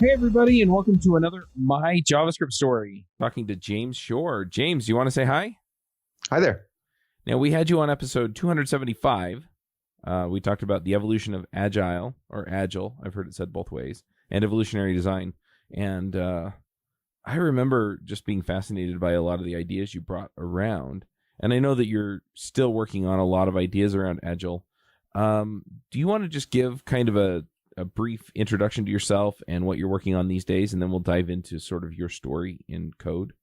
Hey, everybody, and welcome to another My JavaScript Story. Talking to James Shore. James, you want to say hi? Hi there. Now, we had you on episode 275. We talked about the evolution of Agile, or Agile, I've heard it said both ways, and evolutionary design. And I remember just being fascinated by a lot of the ideas you brought around. And I know that you're still working on a lot of ideas around Agile. Do you want to just give kind of a brief introduction to yourself and what you're working on these days, and then we'll dive into sort of your story in code?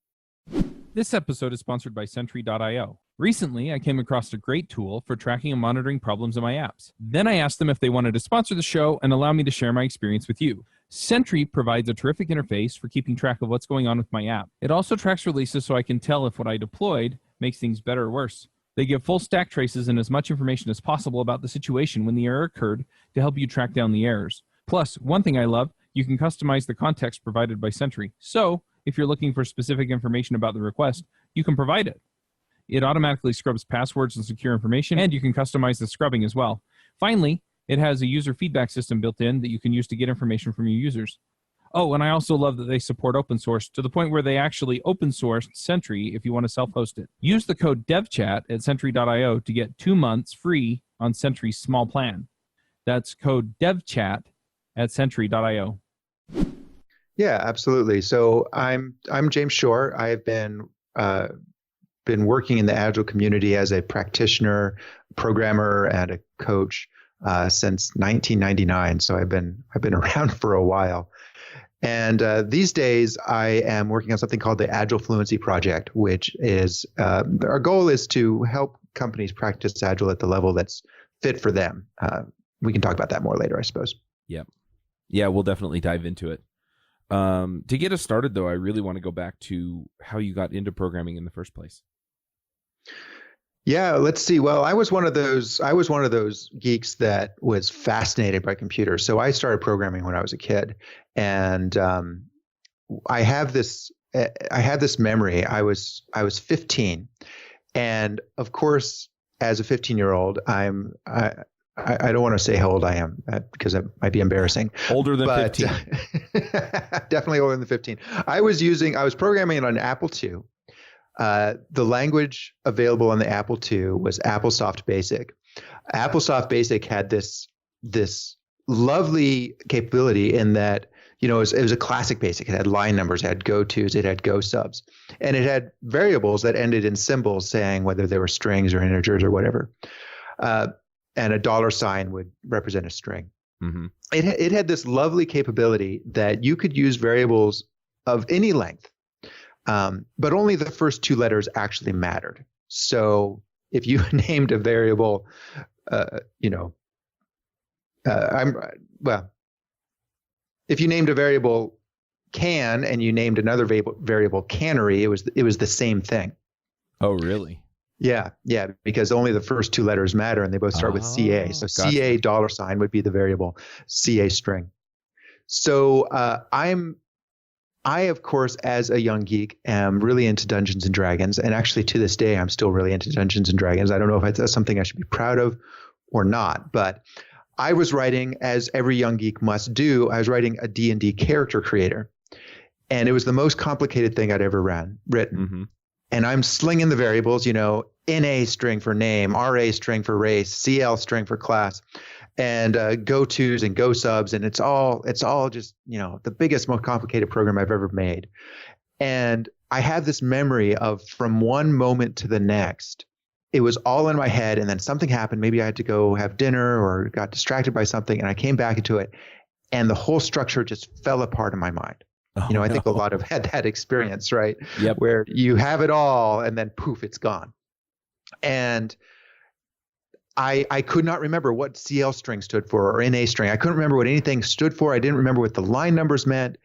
This episode is sponsored by Sentry.io. Recently, I came across a great tool for tracking and monitoring problems in my apps. Then I asked them if they wanted to sponsor the show and allow me to share my experience with you. Sentry provides a terrific interface for keeping track of what's going on with my app. It also tracks releases so I can tell if what I deployed makes things better or worse. They give full stack traces and as much information as possible about the situation when the error occurred to help you track down the errors. Plus, one thing I love, you can customize the context provided by Sentry. So, if you're looking for specific information about the request, you can provide it. It automatically scrubs passwords and secure information, and you can customize the scrubbing as well. Finally, it has a user feedback system built in that you can use to get information from your users. Oh, and I also love that they support open source to the point where they actually open sourced Sentry if you want to self-host it. Use the code devchat at Sentry.io to get 2 months free on Sentry's small plan. That's code devchat at Sentry.io. Yeah, absolutely. So I'm James Shore. I've been working in the Agile community as a practitioner, programmer, and a coach since 1999. So I've been around for a while. And these days, I am working on something called the Agile Fluency Project, which is our goal is to help companies practice Agile at the level that's fit for them. We can talk about that more later, I suppose. Yep. Yeah, we'll definitely dive into it. To get us started, though, I really want to go back to how you got into programming in the first place. Yeah, let's see. Well, I was one of those geeks that was fascinated by computers. So I started programming when I was a kid, and I have this memory. I was 15, and of course, as a 15-year-old, I don't want to say how old I am because it might be embarrassing. Older than 15. Definitely older than 15. I was programming on an Apple II. The language available on the Apple II was AppleSoft Basic. AppleSoft Basic had this lovely capability in that, it was a classic BASIC. It had line numbers, it had goTos, it had goSubs, and it had variables that ended in symbols saying whether they were strings or integers or whatever. And a $sign would represent a string. Mm-hmm. It had this lovely capability that you could use variables of any length. But only the first two letters actually mattered. So if you named a variable, if you named a variable can and you named another variable cannery, it was the same thing. Oh, really? Yeah, because only the first two letters matter, and they both start with CA. So gotcha. CA $sign would be the variable CA string. So I, of course, as a young geek, am really into Dungeons and Dragons. And actually, to this day, I'm still really into Dungeons and Dragons. I don't know if that's something I should be proud of or not. But I was writing, as every young geek must do, I was writing a D&D character creator. And it was the most complicated thing I'd ever written. Mm-hmm. And I'm slinging the variables, NA string for name, RA string for race, CL string for class, and goTos and goSubs, and it's all just the biggest, most complicated program I've ever made. And I have this memory of from one moment to the next, it was all in my head, and then something happened. Maybe I had to go have dinner or got distracted by something, and I came back into it, and the whole structure just fell apart in my mind. I think a lot of had that experience, right? Yep. Where you have it all and then poof, it's gone. And I could not remember what CL string stood for or NA string. I couldn't remember what anything stood for. I didn't remember what the line numbers meant.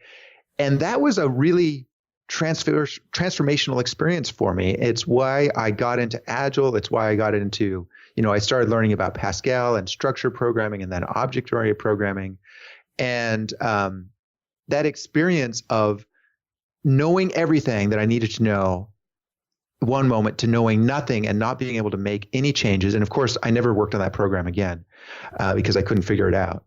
And that was a really transformational experience for me. It's why I got into Agile. It's why I got into, I started learning about Pascal and structured programming and then object-oriented programming. And that experience of knowing everything that I needed to know one moment to knowing nothing and not being able to make any changes. And of course, I never worked on that program again because I couldn't figure it out.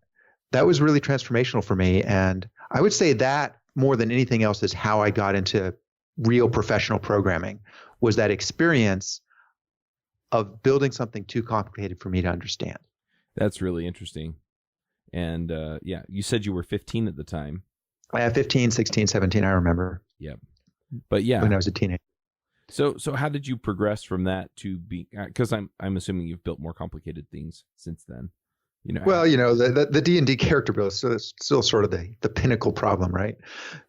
That was really transformational for me. And I would say that more than anything else is how I got into real professional programming, was that experience of building something too complicated for me to understand. That's really interesting. And yeah, you said you were 15 at the time. I have 15, 16, 17, I remember. Yep. But yeah, when I was a teenager. So how did you progress from that to be, because I'm assuming you've built more complicated things since then. Well, the D&D character build is still sort of the pinnacle problem, right?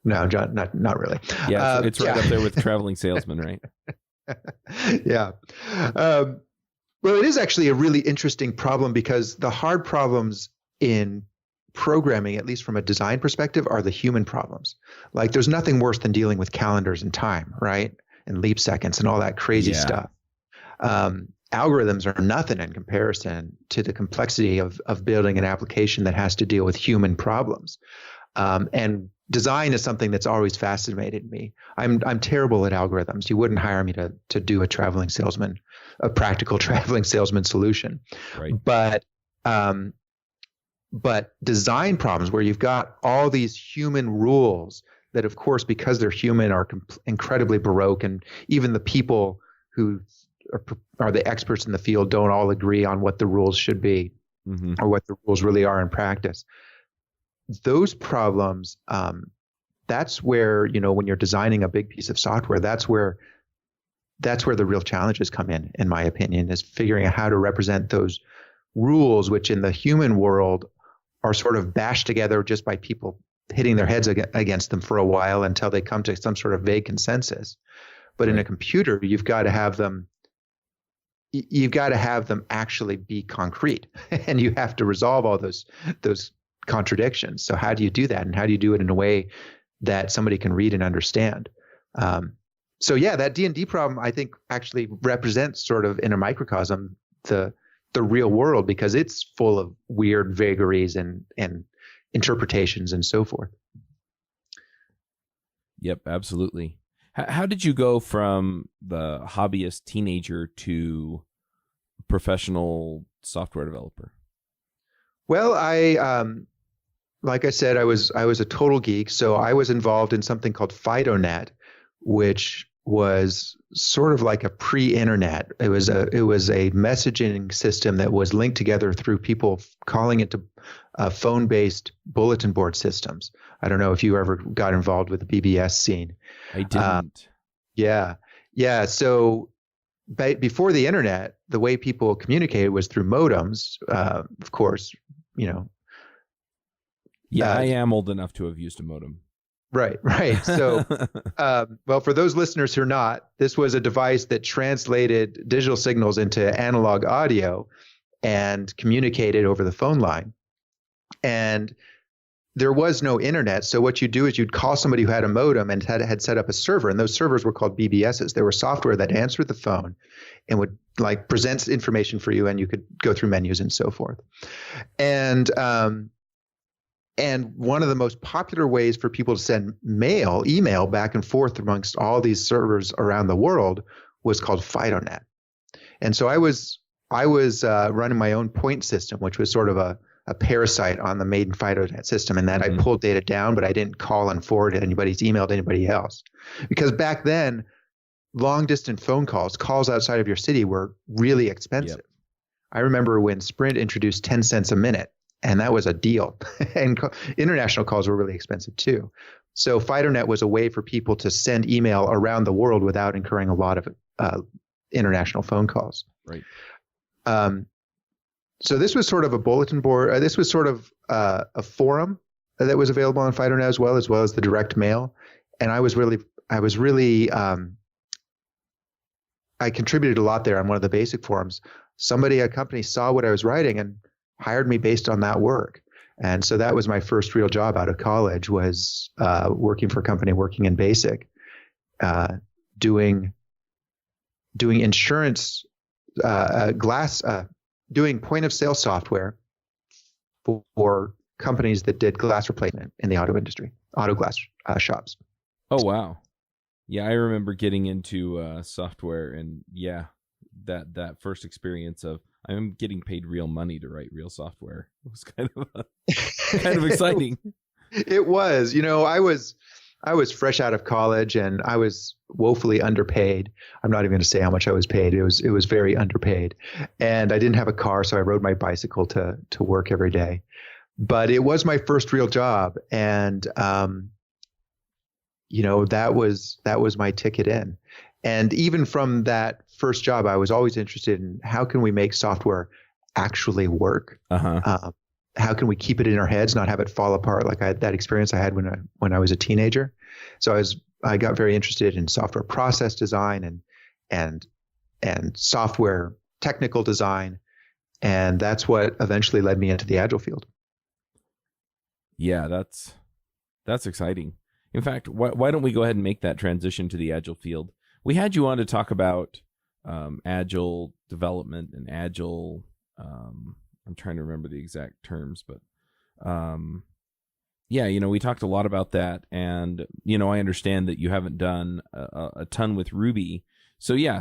No, John, not really. Yeah, it's right up there with traveling salesman, right? Yeah. Well, it is actually a really interesting problem, because the hard problems in programming, at least from a design perspective, are the human problems. Like, there's nothing worse than dealing with calendars and time, right? And leap seconds and all that crazy stuff. Algorithms are nothing in comparison to the complexity of building an application that has to deal with human problems. And design is something that's always fascinated me. I'm terrible at algorithms. You wouldn't hire me to do a practical traveling salesman solution. Right. But design problems where you've got all these human rules that, of course, because they're human, are incredibly baroque, and even the people who are the experts in the field don't all agree on what the rules should be, or what the rules really are in practice. Those problems, that's where, when you're designing a big piece of software, that's where the real challenges come in my opinion, is figuring out how to represent those rules, which in the human world are sort of bashed together just by people hitting their heads against them for a while until they come to some sort of vague consensus. But in a computer, you've got to have them actually be concrete, and you have to resolve all those contradictions. So how do you do that, and how do you do it in a way that somebody can read and understand? So yeah, that D&D problem, I think, actually represents sort of in a microcosm the real world, because it's full of weird vagaries and interpretations and so forth. Yep, absolutely. How did you go from the hobbyist teenager to professional software developer? Well, like I said, I was a total geek. So I was involved in something called FidoNet, which was sort of like a pre-internet. It was a messaging system that was linked together through people calling it to phone-based bulletin board systems. I don't know if you ever got involved with the BBS scene. I didn't. Yeah. So before the internet, the way people communicated was through modems, of course, Yeah, I am old enough to have used a modem. Right. So, well, for those listeners who are not, this was a device that translated digital signals into analog audio and communicated over the phone line. And there was no internet. So what you do is you'd call somebody who had a modem and had set up a server, and those servers were called BBSs. They were software that answered the phone and would present information for you, and you could go through menus and so forth. And one of the most popular ways for people to send email back and forth amongst all these servers around the world was called FidoNet. And so I was running my own point system, which was sort of a parasite on the maiden FidoNet system, in that I pulled data down, but I didn't call and forward anybody's email to anybody else. Because back then, long distance phone calls outside of your city, were really expensive. Yep. I remember when Sprint introduced 10 cents a minute, and that was a deal. And international calls were really expensive too. So FidoNet was a way for people to send email around the world without incurring a lot of international phone calls. Right. So this was sort of a bulletin board. This was sort of a forum that was available on FidoNet as well as the direct mail. And I contributed a lot there on one of the basic forums. A company saw what I was writing and hired me based on that work. And so that was my first real job out of college, was working for a company working in BASIC, doing insurance, doing point of sale software for companies that did glass replacement in the auto industry, auto glass shops. Oh, wow. Yeah, I remember getting into software, and that first experience of I'm getting paid real money to write real software. It was kind of exciting. It was, I was fresh out of college and I was woefully underpaid. I'm not even going to say how much I was paid. It was very underpaid, and I didn't have a car, so I rode my bicycle to work every day. But it was my first real job, and that was my ticket in. And even from that first job, I was always interested in how can we make software actually work. How can we keep it in our heads, not have it fall apart like that experience I had when I was a teenager. So I got very interested in software process design and software technical design, and that's what eventually led me into the Agile field. Yeah, that's exciting. In fact, why don't we go ahead and make that transition to the Agile field? We had you on to talk about Agile development and Agile. I'm trying to remember the exact terms, but we talked a lot about that, and I understand that you haven't done a ton with Ruby. So do you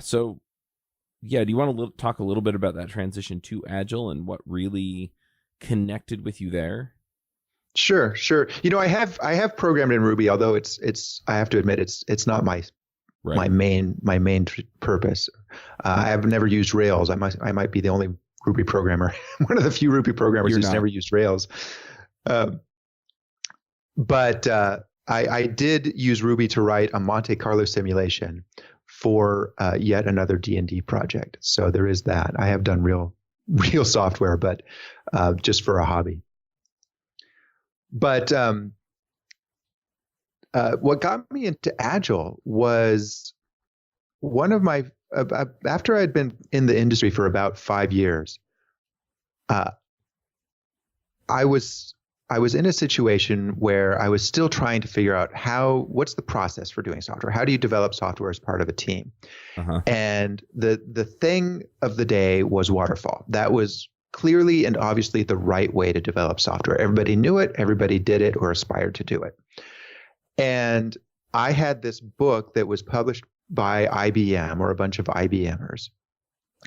want to talk a little bit about that transition to Agile and what really connected with you there? Sure. I have programmed in Ruby, although it's I have to admit it's not my main purpose. I have never used Rails. I might be the only Ruby programmer, one of the few Ruby programmers who's never used Rails. But I did use Ruby to write a Monte Carlo simulation for yet another D&D project. So there is that. I have done real software, but just for a hobby. But what got me into Agile was one of my after I'd been in the industry for about 5 years, I was in a situation where I was still trying to figure out what's the process for doing software? How do you develop software as part of a team? And the thing of the day was waterfall. That was clearly and obviously the right way to develop software. Everybody knew it, everybody did it or aspired to do it. And I had this book that was published by IBM or a bunch of IBMers.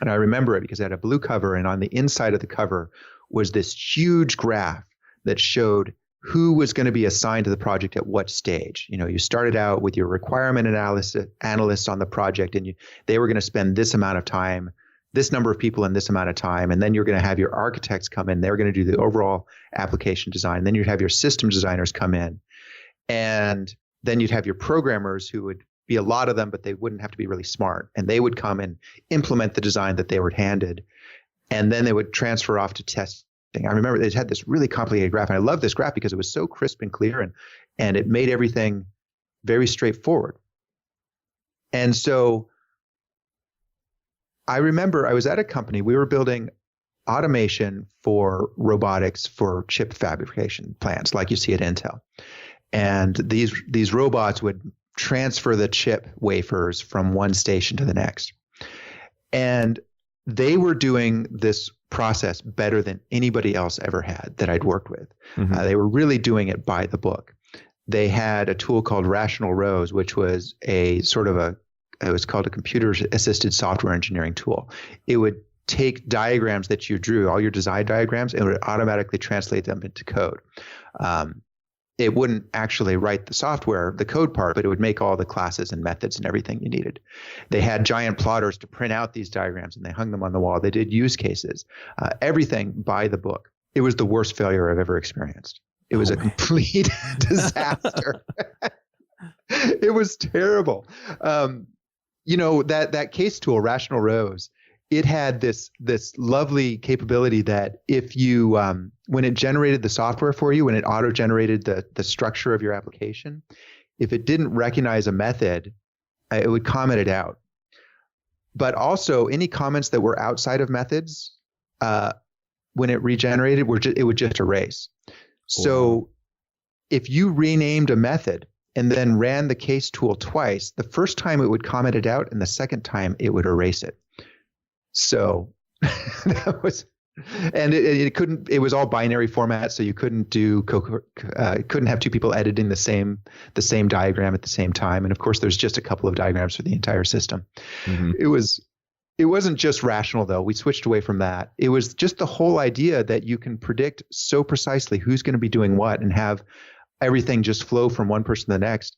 And I remember it because it had a blue cover, and on the inside of the cover was this huge graph that showed who was going to be assigned to the project at what stage. You started out with your requirement analysts on the project, and they were going to spend this amount of time, this number of people in this amount of time, and then you're going to have your architects come in. They're going to do the overall application design. And then you'd have your system designers come in, and then you'd have your programmers who would be a lot of them, but they wouldn't have to be really smart. And they would come and implement the design that they were handed. And then they would transfer off to testing. I remember they had this really complicated graph. And I love this graph because it was so crisp and clear, and it made everything very straightforward. And so I remember I was at a company, we were building automation for robotics for chip fabrication plants like you see at Intel. And these robots would transfer the chip wafers from one station to the next. And they were doing this process better than anybody else ever had that I'd worked with. They were really doing it by the book. They had a tool called Rational Rows, which was it was called a computer-assisted software engineering tool. It would take diagrams that you drew, all your design diagrams, and it would automatically translate them into code. It wouldn't actually write the software, the code part, but it would make all the classes and methods and everything you needed. They had giant plotters to print out these diagrams, and they hung them on the wall. They did use cases, everything by the book. It was the worst failure I've ever experienced. It was a complete disaster. It was terrible. That case tool, Rational Rows, it had this lovely capability that if you when it generated the software for you, when it auto-generated the structure of your application, if it didn't recognize a method, it would comment it out. But also any comments that were outside of methods, when it regenerated, it would just erase. So if you renamed a method and then ran the case tool twice, the first time it would comment it out, and the second time it would erase it. So that was, and it was all binary format. So you couldn't couldn't have two people editing the same diagram at the same time. And of course there's just a couple of diagrams for the entire system. It wasn't just rational though. We switched away from that. It was just the whole idea that you can predict so precisely who's going to be doing what and have everything just flow from one person to the next.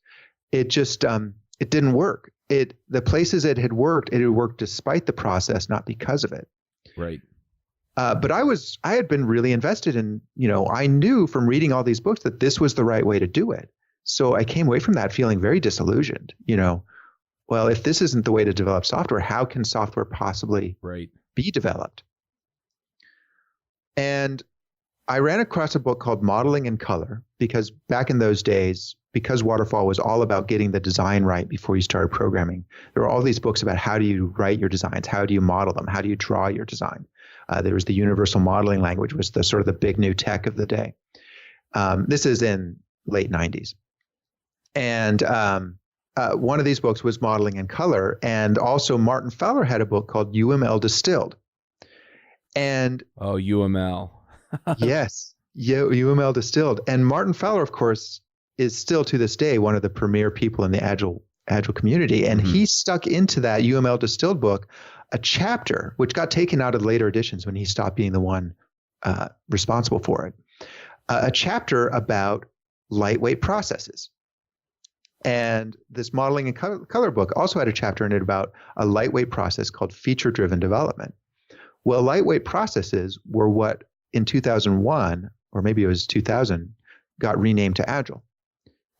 It just it didn't work. The places it had worked despite the process, not because of it. Right. But I had been really invested in, I knew from reading all these books that this was the right way to do it. So I came away from that feeling very disillusioned. Well, if this isn't the way to develop software, how can software possibly be developed? And I ran across a book called Modeling in Color, because back in those days, because waterfall was all about getting the design right before you started programming, there were all these books about how do you write your designs, how do you model them, how do you draw your design. There was the universal modeling language, was the sort of the big new tech of the day. This is in late 90s. And one of these books was Modeling in Color. And also Martin Fowler had a book called UML Distilled. And UML. Yes, UML Distilled. And Martin Fowler, of course, is still to this day one of the premier people in the Agile community. And he stuck into that UML Distilled book a chapter, which got taken out of the later editions when he stopped being the one responsible for it, a chapter about lightweight processes. And this Modeling in Color book also had a chapter in it about a lightweight process called feature-driven development. Well, lightweight processes were what in 2001, or maybe it was 2000, got renamed to Agile.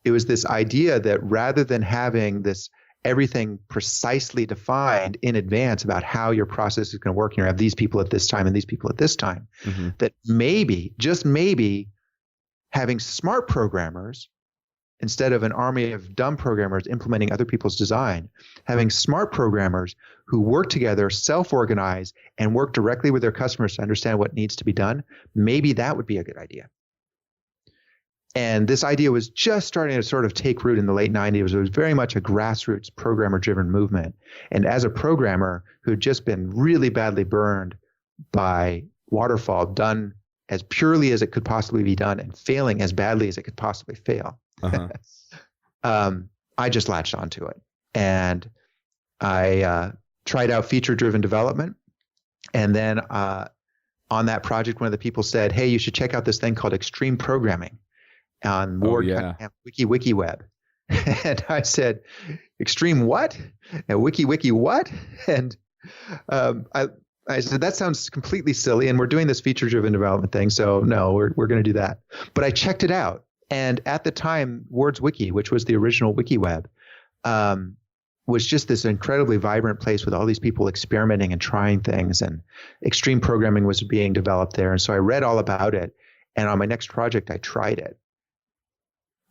It was this idea that rather than having this everything precisely defined in advance about how your process is going to work, and you have these people at this time and these people at this time, that maybe, just maybe, having smart programmers instead of an army of dumb programmers implementing other people's design, having smart programmers who work together, self-organize, and work directly with their customers to understand what needs to be done, maybe that would be a good idea. And this idea was just starting to sort of take root in the late 90s. It was very much a grassroots programmer-driven movement. And as a programmer who had just been really badly burned by waterfall, done as purely as it could possibly be done and failing as badly as it could possibly fail, I just latched onto it. And I tried out feature-driven development. And then on that project, one of the people said, hey, you should check out this thing called extreme programming on WikiWeb. And I said, extreme what? And wiki what? And I said, that sounds completely silly. And we're doing this feature-driven development thing. So no, we're going to do that. But I checked it out. And at the time, WordsWiki, which was the original WikiWeb, was just this incredibly vibrant place with all these people experimenting and trying things. And extreme programming was being developed there. And so I read all about it. And on my next project, I tried it.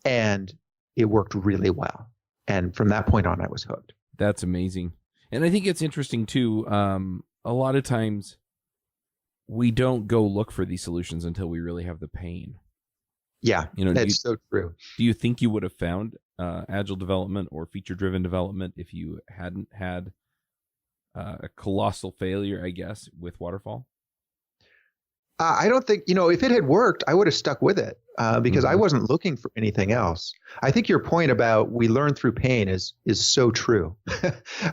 And it worked really well. And from that point on, I was hooked. That's amazing. And I think it's interesting, too. A lot of times we don't go look for these solutions until we really have the pain. Yeah, that's so true. Do you think you would have found agile development or feature-driven development if you hadn't had a colossal failure, I guess, with waterfall? I don't think, if it had worked, I would have stuck with it because I wasn't looking for anything else. I think your point about we learn through pain is so true.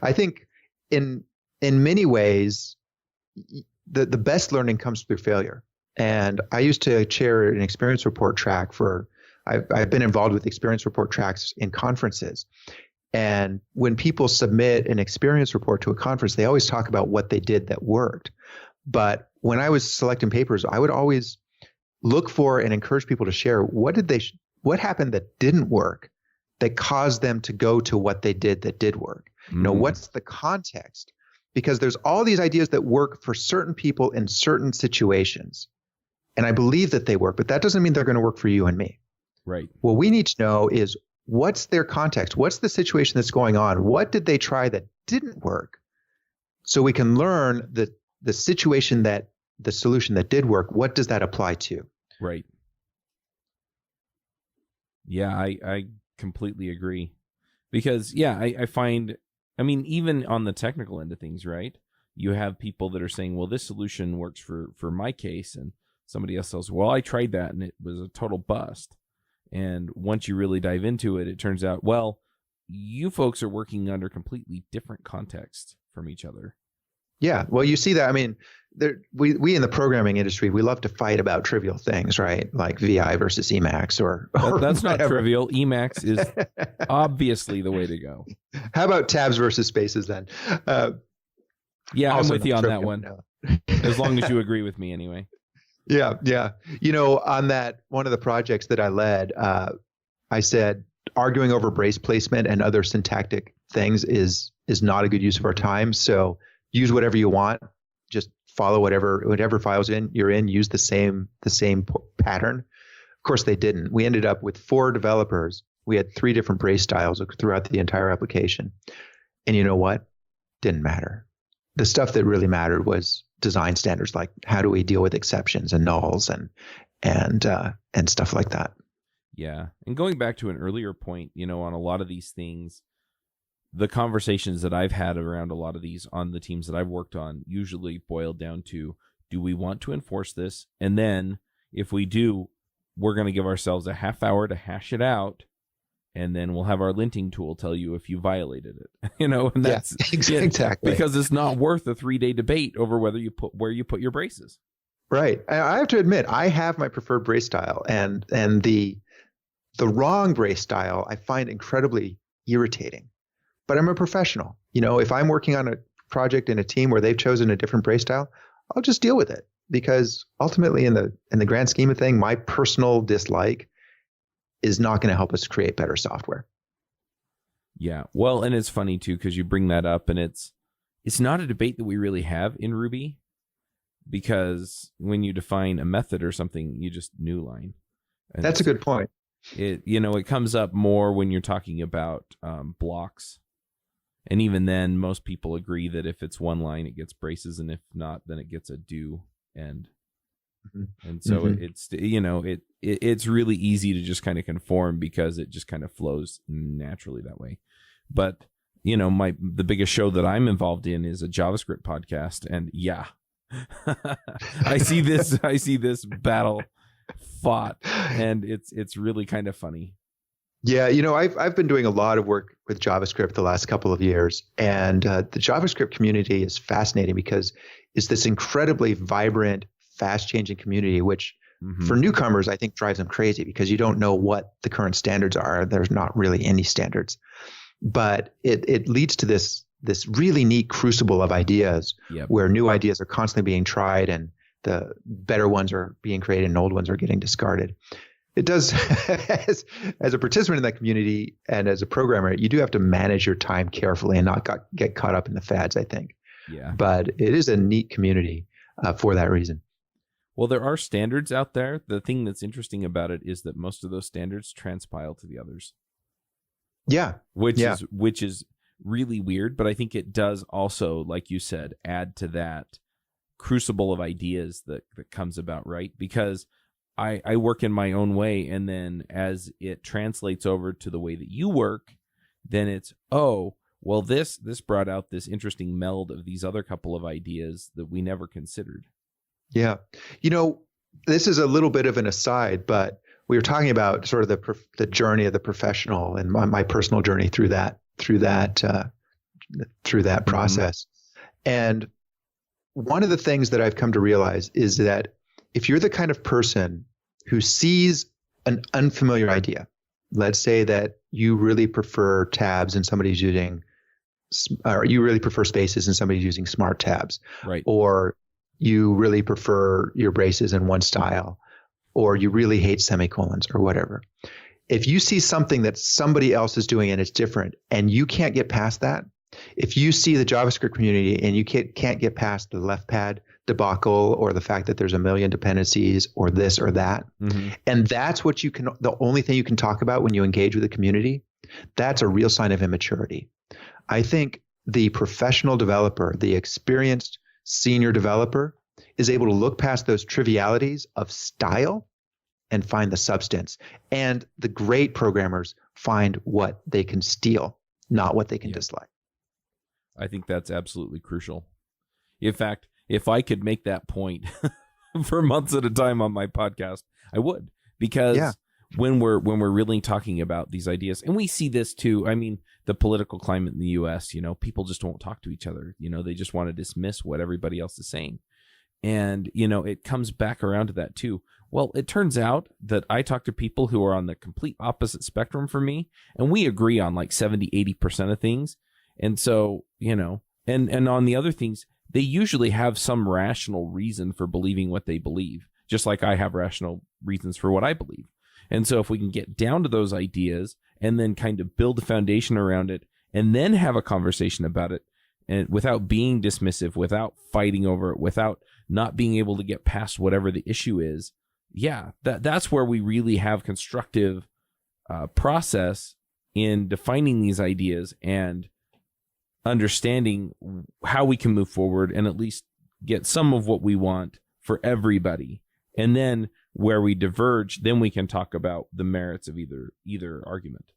I think in many ways, the best learning comes through failure. And I used to chair an experience report track I've been involved with experience report tracks in conferences. And when people submit an experience report to a conference, they always talk about what they did that worked. But when I was selecting papers, I would always look for and encourage people to share what happened that didn't work that caused them to go to what they did that did work. What's the context? Because there's all these ideas that work for certain people in certain situations. And I believe that they work, but that doesn't mean they're going to work for you and me. Right. What we need to know is what's their context? What's the situation that's going on? What did they try that didn't work? So we can learn the situation the solution that did work, what does that apply to? Right. Yeah, I completely agree. Because, I find, even on the technical end of things, right? You have people that are saying, well, this solution works for my case. And somebody else says, well, I tried that and it was a total bust. And once you really dive into it, it turns out, well, you folks are working under completely different contexts from each other. Yeah. Well, you see that. we in the programming industry, we love to fight about trivial things, right? Like VI versus Emacs or that's not whatever. trivial. Emacs is obviously the way to go. How about tabs versus spaces then? Yeah, I'm with you on that trivial, one. no. As long as you agree with me anyway. Yeah. On that, one of the projects that I led, I said arguing over brace placement and other syntactic things is not a good use of our time. So use whatever you want. Just follow whatever files you're in. Use the same pattern. Of course, they didn't. We ended up with 4 developers. We had 3 different brace styles throughout the entire application. And you know what? Didn't matter. The stuff that really mattered was design standards, like how do we deal with exceptions and nulls and stuff like that. Yeah. And going back to an earlier point, on a lot of these things, the conversations that I've had around a lot of these on the teams that I've worked on usually boiled down to, do we want to enforce this? And then if we do, we're going to give ourselves a half hour to hash it out. And then we'll have our linting tool tell you if you violated it, and that's exactly because it's not worth a 3-day debate over where you put your braces. Right. I have to admit, I have my preferred brace style, and the wrong brace style I find incredibly irritating. But I'm a professional. If I'm working on a project in a team where they've chosen a different brace style, I'll just deal with it, because ultimately, in the grand scheme of things, my personal dislike is not going to help us create better software. Yeah. Well, and it's funny too, because you bring that up, and it's not a debate that we really have in Ruby, because when you define a method or something, you just new line. And that's a good point. It comes up more when you're talking about blocks. And even then, most people agree that if it's one line, it gets braces, and if not, then it gets a do end. And so it's really easy to just kind of conform, because it just kind of flows naturally that way. But the biggest show that I'm involved in is a JavaScript podcast, and yeah, I see this battle fought, and it's really kind of funny. Yeah, I've been doing a lot of work with JavaScript the last couple of years, and the JavaScript community is fascinating because it's this incredibly vibrant, fast-changing community, which for newcomers, I think drives them crazy, because you don't know what the current standards are. There's not really any standards, but it leads to this really neat crucible of ideas, where new ideas are constantly being tried, and the better ones are being created and old ones are getting discarded. It does, as a participant in that community and as a programmer, you do have to manage your time carefully and not get caught up in the fads, I think. Yeah. But it is a neat community for that reason. Well, there are standards out there. The thing that's interesting about it is that most of those standards transpile to the others. Yeah. Which is really weird, but I think it does also, like you said, add to that crucible of ideas that comes about, right? Because I work in my own way, and then as it translates over to the way that you work, then it's, this brought out this interesting meld of these other couple of ideas that we never considered. Yeah. This is a little bit of an aside, but we were talking about sort of the journey of the professional and my personal journey through that process. And one of the things that I've come to realize is that if you're the kind of person who sees an unfamiliar idea, let's say that you really prefer tabs and somebody's using, or you really prefer spaces and somebody's using smart tabs, right? Or you really prefer your braces in one style, or you really hate semicolons or whatever. If you see something that somebody else is doing and it's different, and you can't get past that, if you see the JavaScript community and you can't get past the left pad debacle, or the fact that there's a million dependencies or this or that, and that's what the only thing you can talk about when you engage with the community, that's a real sign of immaturity. I think the professional developer, the experienced senior developer, is able to look past those trivialities of style and find the substance. And the great programmers find what they can steal, not what they can dislike. I think that's absolutely crucial. In fact, if I could make that point for months at a time on my podcast, I would, because when we're really talking about these ideas, and we see this too. I mean, the political climate in the U.S., people just won't talk to each other. They just want to dismiss what everybody else is saying. And, it comes back around to that too. Well, it turns out that I talk to people who are on the complete opposite spectrum from me, and we agree on like 70, 80% of things. And so, and on the other things, they usually have some rational reason for believing what they believe, just like I have rational reasons for what I believe. And so if we can get down to those ideas and then kind of build a foundation around it and then have a conversation about it, and without being dismissive, without fighting over it, without not being able to get past whatever the issue is, that's where we really have constructive process in defining these ideas and understanding how we can move forward and at least get some of what we want for everybody. And then where we diverge, then we can talk about the merits of either argument.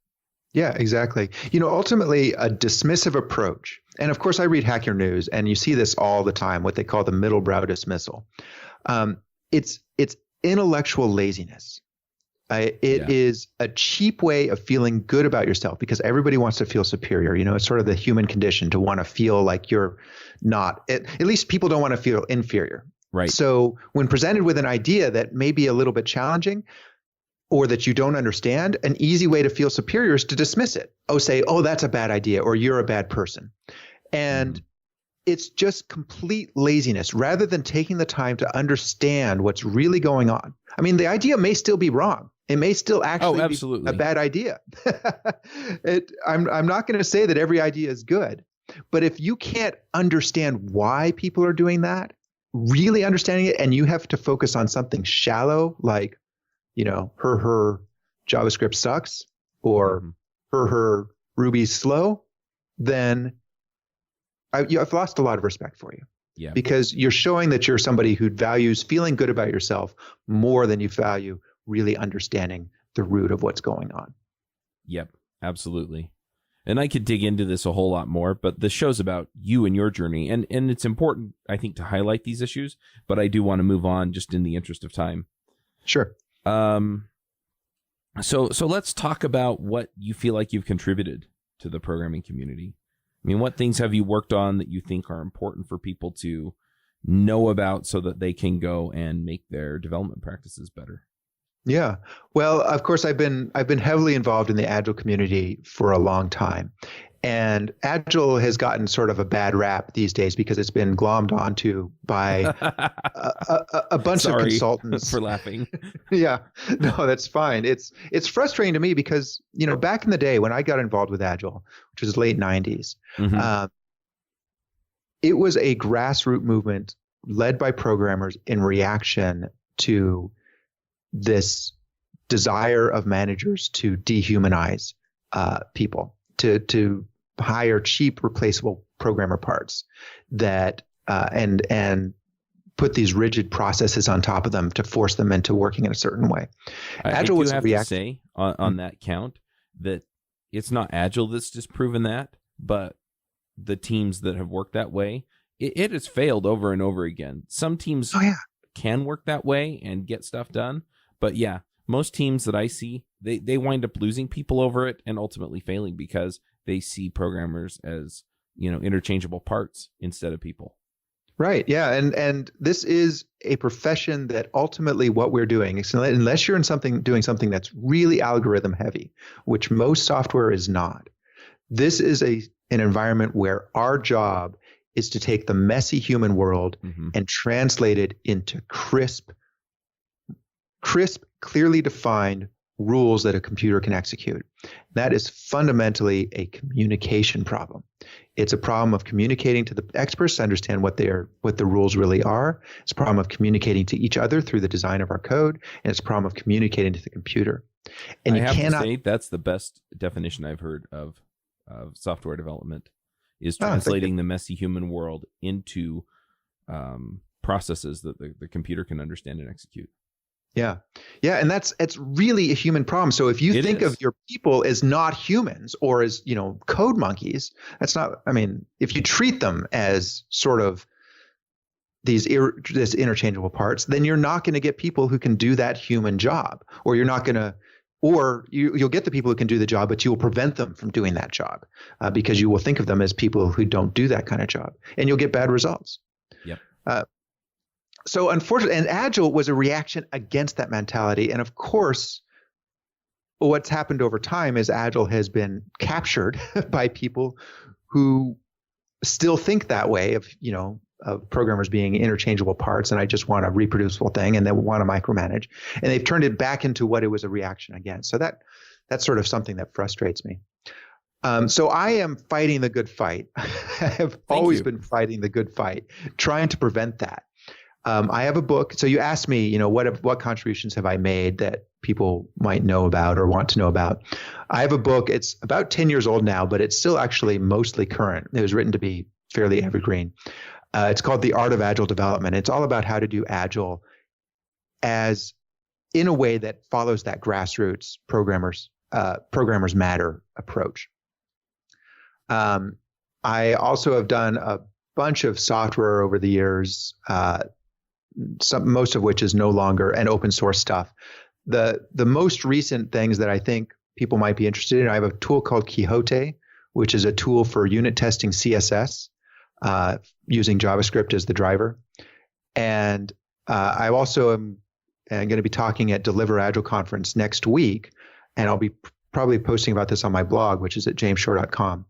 Yeah, exactly. Ultimately, a dismissive approach, and of course, I read Hack Your News, and you see this all the time, what they call the middle brow dismissal. It's intellectual laziness. It is a cheap way of feeling good about yourself because everybody wants to feel superior. It's sort of the human condition to want to feel like you're not. At least people don't want to feel inferior. Right. So when presented with an idea that may be a little bit challenging, or that you don't understand, an easy way to feel superior is to dismiss it. Say, that's a bad idea, or you're a bad person. And it's just complete laziness rather than taking the time to understand what's really going on. I mean, the idea may still be wrong. It may still actually be a bad idea. I'm not going to say that every idea is good, but if you can't understand why people are doing that, really understanding it, and you have to focus on something shallow like, her JavaScript sucks, or her Ruby's slow, then I've lost a lot of respect for you. Yeah. Because you're showing that you're somebody who values feeling good about yourself more than you value really understanding the root of what's going on. Yep, absolutely. And I could dig into this a whole lot more, but the show's about you and your journey. And it's important, I think, to highlight these issues, but I do want to move on just in the interest of time. Sure. So let's talk about what you feel like you've contributed to the programming community. I mean, what things have you worked on that you think are important for people to know about so that they can go and make their development practices better? Yeah. Well, of course, I've been heavily involved in the Agile community for a long time. And Agile has gotten sort of a bad rap these days because it's been glommed onto by a bunch of consultants. For laughing. Yeah, no, that's fine. It's frustrating to me because, back in the day when I got involved with Agile, which was late 90s, it was a grassroots movement led by programmers in reaction to this desire of managers to dehumanize people, to hire cheap replaceable programmer parts that and put these rigid processes on top of them to force them into working in a certain way. Agile was have to say on that count that it's not Agile that's disproven that, but the teams that have worked that way, it has failed over and over again. Some teams can work that way and get stuff done, but most teams that I see, they wind up losing people over it and ultimately failing because they see programmers as, interchangeable parts instead of people. Right. Yeah. And this is a profession that ultimately what we're doing, unless you're doing something that's really algorithm heavy, which most software is not, this is an environment where our job is to take the messy human world and translate it into crisp, clearly defined rules that a computer can execute. That is fundamentally a communication problem. It's a problem of communicating to the experts to understand what the rules really are. It's a problem of communicating to each other through the design of our code, and it's a problem of communicating to the computer. And I have to say that's the best definition I've heard of software development, is translating the messy human world into processes that the computer can understand and execute. Yeah. Yeah. And it's really a human problem. So if you think of your people as not humans or as, code monkeys, that's not, if you treat them as sort of this interchangeable parts, then you're not going to get people who can do that human job, or you're not going to, or you'll get the people who can do the job, but you will prevent them from doing that job because you will think of them as people who don't do that kind of job, and you'll get bad results. Yep. So unfortunately, and Agile was a reaction against that mentality. And of course, what's happened over time is Agile has been captured by people who still think that way of programmers being interchangeable parts, and I just want a reproducible thing, and they want to micromanage, and they've turned it back into what it was a reaction against. So that's sort of something that frustrates me. So I am fighting the good fight. I have always been fighting the good fight, trying to prevent that. I have a book. So you asked me, what contributions have I made that people might know about or want to know about? I have a book. It's about 10 years old now, but it's still actually mostly current. It was written to be fairly evergreen. It's called The Art of Agile Development. It's all about how to do Agile in a way that follows that grassroots programmers matter approach. I also have done a bunch of software over the years, most of which is no longer an open source stuff. The most recent things that I think people might be interested in, I have a tool called Quixote, which is a tool for unit testing CSS, using JavaScript as the driver. And I also am going to be talking at Deliver Agile Conference next week, and I'll be probably posting about this on my blog, which is at jamesshore.com,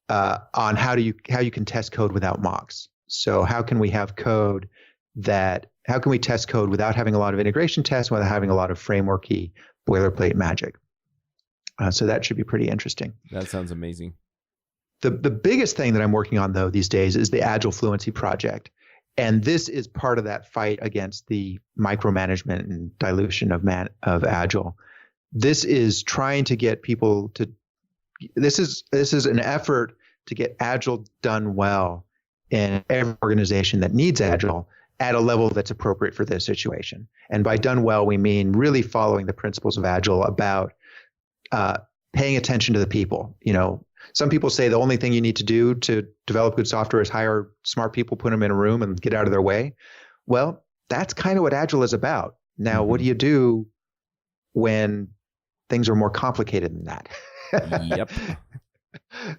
on how you can test code without mocks. So how can we test code without having a lot of integration tests, without having a lot of frameworky boilerplate magic? So that should be pretty interesting. That sounds amazing. The biggest thing that I'm working on, though, these days is the Agile Fluency Project. And this is part of that fight against the micromanagement and dilution of Agile. This is trying to get people to – this is an effort to get Agile done well in every organization that needs Agile at a level that's appropriate for this situation. And by done well, we mean really following the principles of Agile about paying attention to the people. Some people say the only thing you need to do to develop good software is hire smart people, put them in a room, and get out of their way. Well, that's kind of what Agile is about. Now, what do you do when things are more complicated than that? Yep.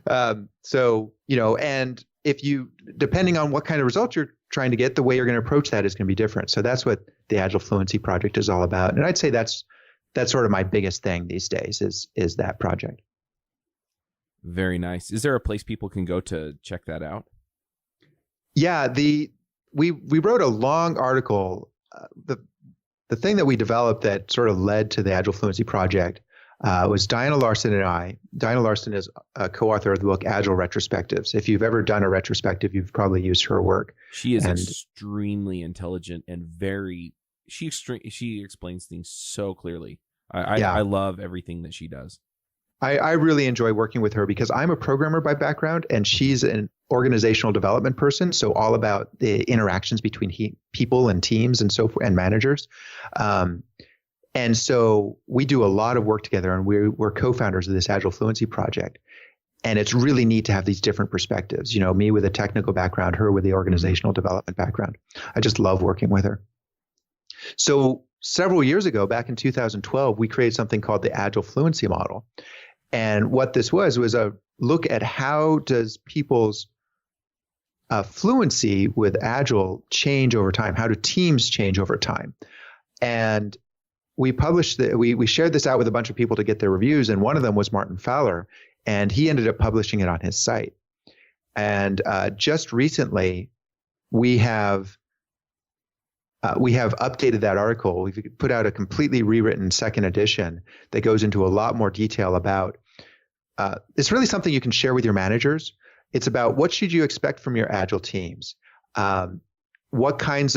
And depending on what kind of results you're trying to get, the way you're going to approach that is going to be different. So that's what the Agile Fluency Project is all about. And I'd say that's sort of my biggest thing these days is that project. Very nice. Is there a place people can go to check that out? Yeah, we wrote a long article. The thing that we developed that sort of led to the Agile Fluency Project was Diana Larson and I. Diana Larson is a co-author of the book Agile Retrospectives. If you've ever done a retrospective, you've probably used her work. She is extremely intelligent and she explains things so clearly. I love everything that she does. I really enjoy working with her because I'm a programmer by background and she's an organizational development person. So all about the interactions between people and teams and so forth and managers. And so we do a lot of work together, and we're co-founders of this Agile Fluency Project. And it's really neat to have these different perspectives, me with a technical background, her with the organizational development background. I just love working with her. So several years ago, back in 2012, we created something called the Agile Fluency Model. And what this was a look at how does people's fluency with Agile change over time? How do teams change over time? And we published we shared this out with a bunch of people to get their reviews, and one of them was Martin Fowler, and he ended up publishing it on his site. And just recently, we have updated that article. We've put out a completely rewritten second edition that goes into a lot more detail about. It's really something you can share with your managers. It's about what should you expect from your Agile teams. What kind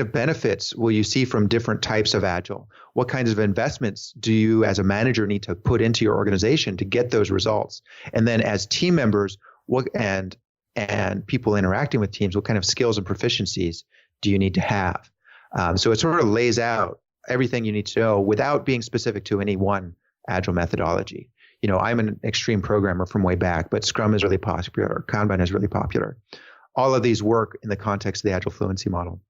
of benefits will you see from different types of Agile? What kinds of investments do you as a manager need to put into your organization to get those results? And then as team members, and people interacting with teams, what kind of skills and proficiencies do you need to have? So it sort of lays out everything you need to know without being specific to any one Agile methodology. I'm an extreme programmer from way back, but Scrum is really popular. Kanban is really popular. All of these work in the context of the Agile Fluency Model.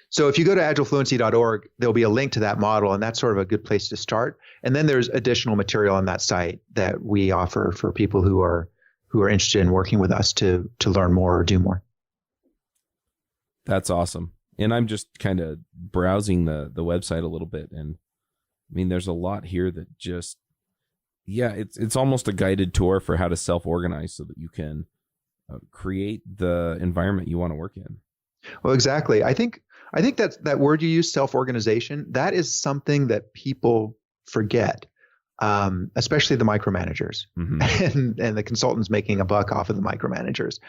So if you go to agilefluency.org, there'll be a link to that model, and that's sort of a good place to start. And then there's additional material on that site that we offer for people who are interested in working with us to learn more or do more. That's awesome. And I'm just kind of browsing the website a little bit, and I mean, there's a lot here that just, yeah, it's almost a guided tour for how to self-organize so that you can create the environment you want to work in. Well, exactly. I think that word you use, self-organization, that is something that people forget, especially the micromanagers and the consultants making a buck off of the micromanagers.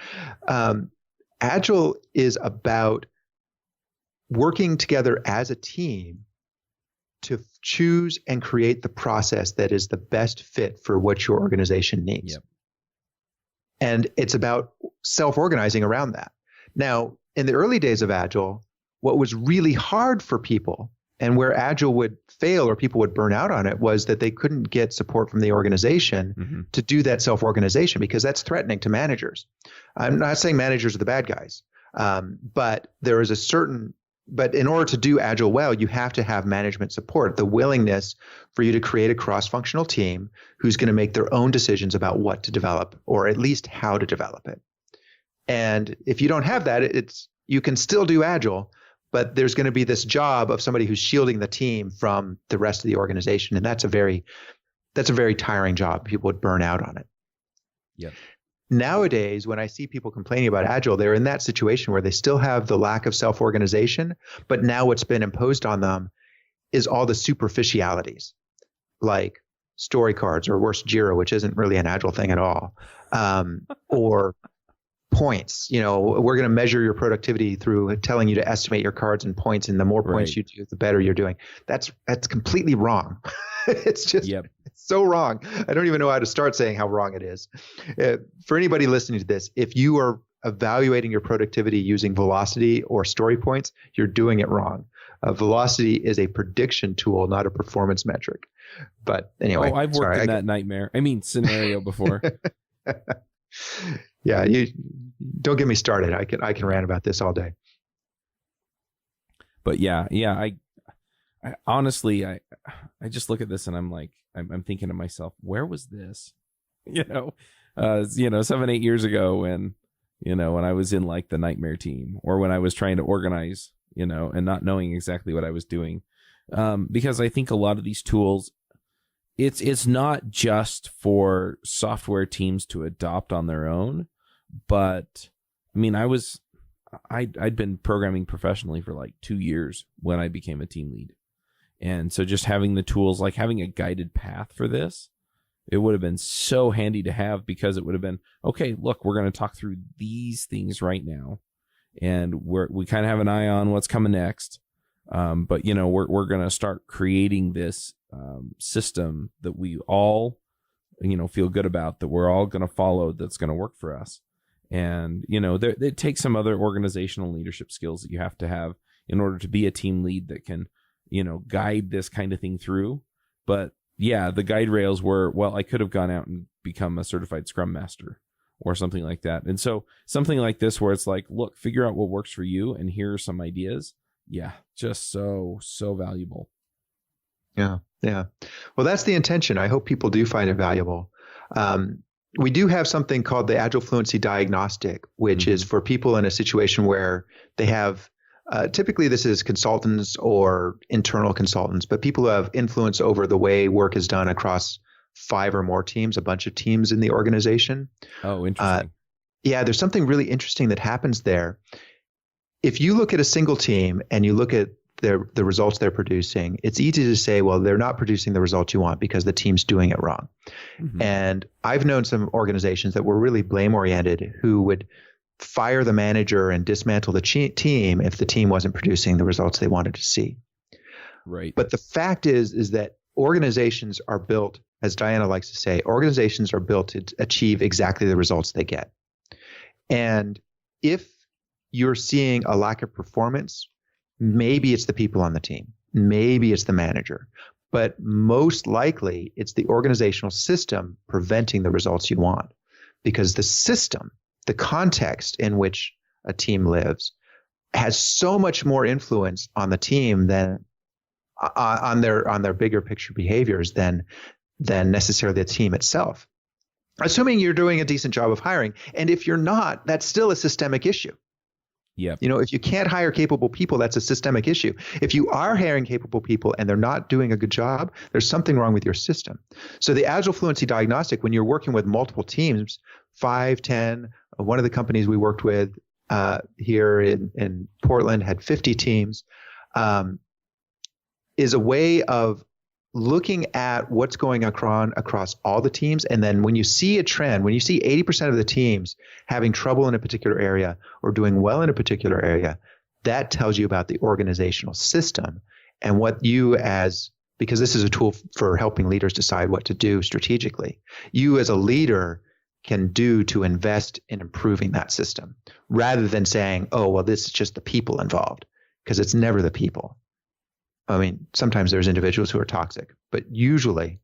Agile is about working together as a team to choose and create the process that is the best fit for what your organization needs. Yep. And it's about self-organizing around that. Now, in the early days of Agile, what was really hard for people and where Agile would fail or people would burn out on it was that they couldn't get support from the organization to do that self-organization, because that's threatening to managers. I'm not saying managers are the bad guys, but there is but in order to do Agile well, you have to have management support, the willingness for you to create a cross-functional team who's going to make their own decisions about what to develop, or at least how to develop it. And if you don't have that, you can still do Agile, but there's going to be this job of somebody who's shielding the team from the rest of the organization. And that's a very tiring job. People would burn out on it. Yeah. Nowadays, when I see people complaining about Agile, they're in that situation where they still have the lack of self-organization, but now what's been imposed on them is all the superficialities, like story cards, or worse, Jira, which isn't really an Agile thing at all, or points. We're going to measure your productivity through telling you to estimate your cards and points, and the more points you do, the better you're doing. That's completely wrong. It's just it's so wrong. I don't even know how to start saying how wrong it is. For anybody listening to this, if you are evaluating your productivity using velocity or story points, you're doing it wrong. Velocity is a prediction tool, not a performance metric. But anyway, I've worked in that scenario before. Yeah, you don't get me started. I can rant about this all day. But yeah, I honestly, I just look at this and I'm like, I'm thinking to myself, where was this? 7-8 years ago when I was in like the nightmare team, or when I was trying to organize, and not knowing exactly what I was doing. Because I think a lot of these tools, it's not just for software teams to adopt on their own, but I mean, I'd been programming professionally for like 2 years when I became a team lead. And so just having the tools, like having a guided path for this, it would have been so handy to have, because it would have been, okay, look, we're going to talk through these things right now. And we kind of have an eye on what's coming next. But we're going to start creating this system that we all, feel good about, that we're all going to follow, that's going to work for us. And, it takes some other organizational leadership skills that you have to have in order to be a team lead that can, guide this kind of thing through. But yeah, the guide rails were, well, I could have gone out and become a certified Scrum Master or something like that. And so something like this, where it's like, look, figure out what works for you, and here are some ideas. Yeah, just so valuable. Yeah. Well, that's the intention. I hope people do find it valuable. We do have something called the Agile Fluency Diagnostic, which is for people in a situation where they have, typically this is consultants or internal consultants, but people who have influence over the way work is done across 5 or more teams, a bunch of teams in the organization. Oh, interesting. Yeah, there's something really interesting that happens there. If you look at a single team and you look at the results they're producing, it's easy to say, well, they're not producing the results you want because the team's doing it wrong. And I've known some organizations that were really blame-oriented who would fire the manager and dismantle the team if the team wasn't producing the results they wanted to see. Right. But the fact is that organizations are built, as Diana likes to say, organizations are built to achieve exactly the results they get. And if you're seeing a lack of performance, maybe it's the people on the team, maybe it's the manager, but most likely it's the organizational system preventing the results you want, because the system, the context in which a team lives, has so much more influence on the team than on their bigger picture behaviors than necessarily the team itself. Assuming you're doing a decent job of hiring, and if you're not, that's still a systemic issue. Yep. If you can't hire capable people, that's a systemic issue. If you are hiring capable people and they're not doing a good job, there's something wrong with your system. So the Agile Fluency Diagnostic, when you're working with multiple teams, 5, 10, one of the companies we worked with here in Portland had 50 teams, is a way of looking at what's going on across all the teams. And then when you see a trend, when you see 80% of the teams having trouble in a particular area or doing well in a particular area, that tells you about the organizational system and what you because this is a tool for helping leaders decide what to do strategically, you as a leader can do to invest in improving that system rather than saying, oh, well, this is just the people involved, because it's never the people. I mean, sometimes there's individuals who are toxic, but usually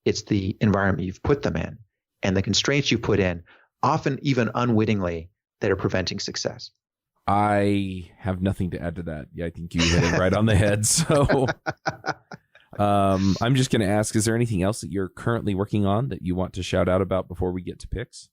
it's the environment you've put them in and the constraints you put in, often even unwittingly, that are preventing success. I have nothing to add to that. Yeah, I think you hit it right on the head. So I'm just going to ask, is there anything else that you're currently working on that you want to shout out about before we get to picks?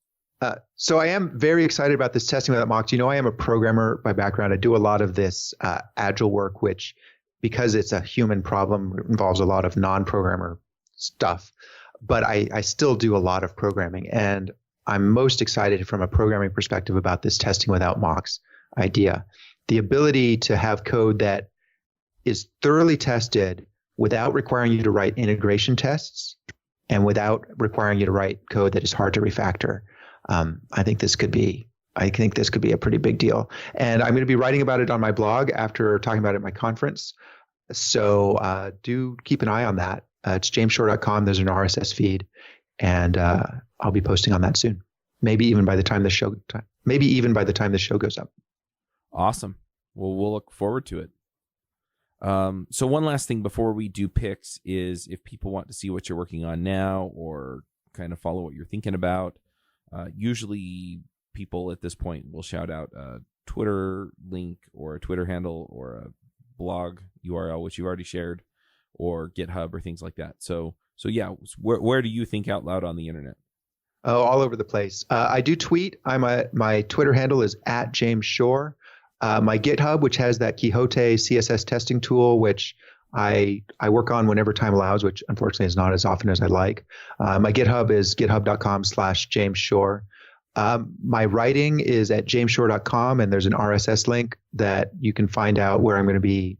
So I am very excited about this testing without mocks. I am a programmer by background. I do a lot of this agile work, which, because it's a human problem, involves a lot of non-programmer stuff. But I still do a lot of programming. And I'm most excited from a programming perspective about this testing without mocks idea. The ability to have code that is thoroughly tested without requiring you to write integration tests and without requiring you to write code that is hard to refactor. I think this could be a pretty big deal. And I'm going to be writing about it on my blog after talking about it at my conference. So do keep an eye on that. It's jamesshore.com. There's an RSS feed, and I'll be posting on that soon. Maybe even by the time the show goes up. Awesome. Well, we'll look forward to it. So one last thing before we do picks is, if people want to see what you're working on now or kind of follow what you're thinking about, usually people at this point will shout out a Twitter link or a Twitter handle or a blog URL, which you've already shared, or GitHub or things like that. So yeah, where do you think out loud on the internet? Oh, all over the place. I do tweet. My Twitter handle is @JamesShore. My GitHub, which has that Quixote CSS testing tool, which I work on whenever time allows, which unfortunately is not as often as I'd like. My GitHub is github.com/JamesShore. My writing is at jamesshore.com, and there's an RSS link that you can find out where I'm going to be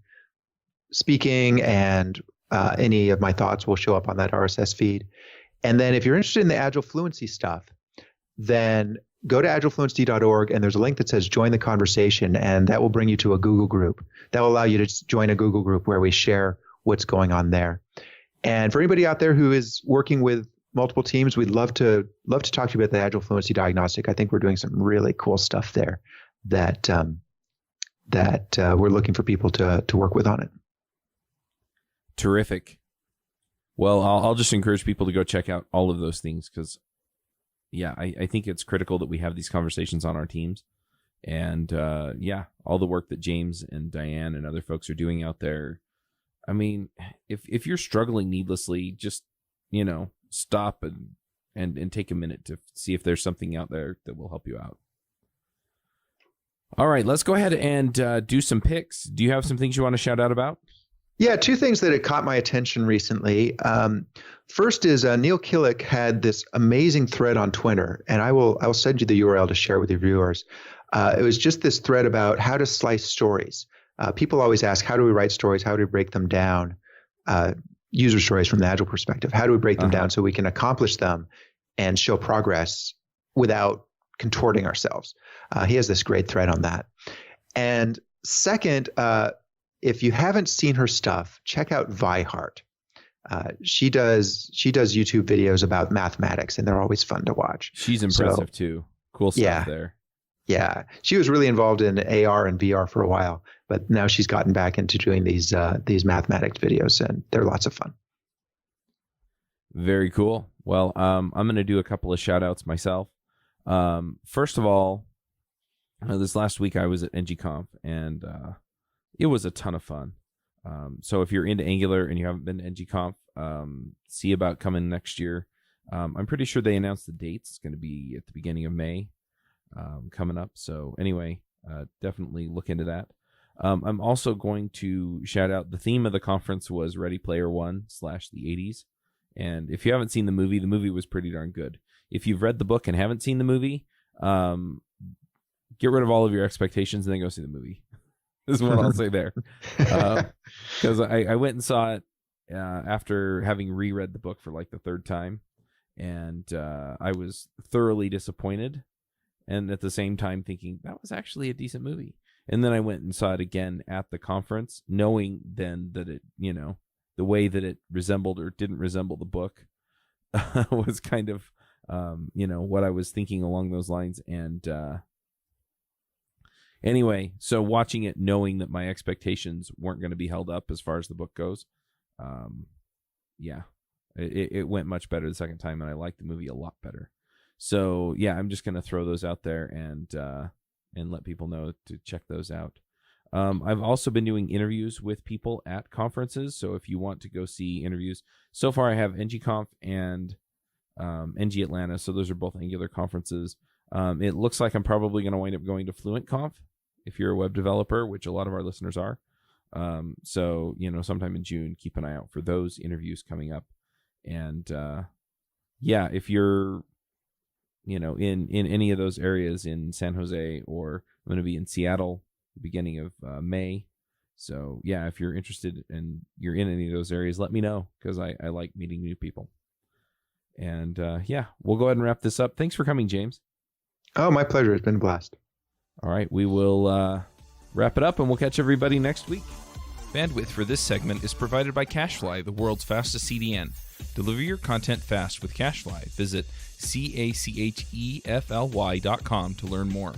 speaking, and any of my thoughts will show up on that RSS feed. And then if you're interested in the Agile Fluency stuff, then go to agilefluency.org, and there's a link that says join the conversation, and that will bring you to a Google group. That will allow you to join a Google group where we share what's going on there. And for anybody out there who is working with multiple teams, we'd love to talk to you about the Agile Fluency Diagnostic. I think we're doing some really cool stuff there that we're looking for people to work with on it. Terrific. Well, I'll just encourage people to go check out all of those things, because yeah, I think it's critical that we have these conversations on our teams. And yeah, all the work that James and Diane and other folks are doing out there. I mean, if you're struggling needlessly, just, stop and take a minute to see if there's something out there that will help you out. All right, let's go ahead and do some picks. Do you have some things you want to shout out about? Yeah, two things that had caught my attention recently. First is Neil Killick had this amazing thread on Twitter, and I'll send you the URL to share with your viewers. It was just this thread about how to slice stories. People always ask, how do we write stories? How do we break them down? User stories from the Agile perspective. How do we break them down so we can accomplish them and show progress without contorting ourselves? He has this great thread on that. And second, if you haven't seen her stuff, check out Vihart. She does YouTube videos about mathematics, and they're always fun to watch. She's impressive too. Cool stuff there. Yeah, she was really involved in AR and VR for a while, but now she's gotten back into doing these mathematics videos, and they're lots of fun. Very cool. Well, I'm going to do a couple of shout outs myself. First of all, this last week I was at NGConf, and it was a ton of fun. So if you're into Angular and you haven't been to NGConf, see about coming next year. I'm pretty sure they announced the dates. It's going to be at the beginning of May. coming up. So anyway, definitely look into that. I'm also going to shout out the theme of the conference was Ready Player One / the 80s. And if you haven't seen the movie was pretty darn good. If you've read the book and haven't seen the movie, get rid of all of your expectations and then go see the movie. This is what I'll say there. Because I went and saw it after having reread the book for like the third time. And I was thoroughly disappointed. And at the same time thinking, that was actually a decent movie. And then I went and saw it again at the conference, knowing then that it, the way that it resembled or didn't resemble the book was kind of, what I was thinking along those lines. And anyway, so watching it, knowing that my expectations weren't going to be held up as far as the book goes, it went much better the second time, and I liked the movie a lot better. So yeah, I'm just going to throw those out there and let people know to check those out. I've also been doing interviews with people at conferences. So if you want to go see interviews, so far I have NGConf and NG Atlanta. So those are both Angular conferences. It looks like I'm probably going to wind up going to FluentConf if you're a web developer, which a lot of our listeners are. So, sometime in June, keep an eye out for those interviews coming up. And if you're in any of those areas in San Jose, or I'm going to be in Seattle the beginning of May. So yeah, if you're interested and you're in any of those areas, let me know, because I like meeting new people. And we'll go ahead and wrap this up. Thanks for coming, James. Oh, my pleasure. It's been a blast. All right, we will wrap it up, and we'll catch everybody next week. Bandwidth for this segment is provided by CacheFly, the world's fastest CDN. Deliver your content fast with CacheFly. Visit CacheFly.com to learn more.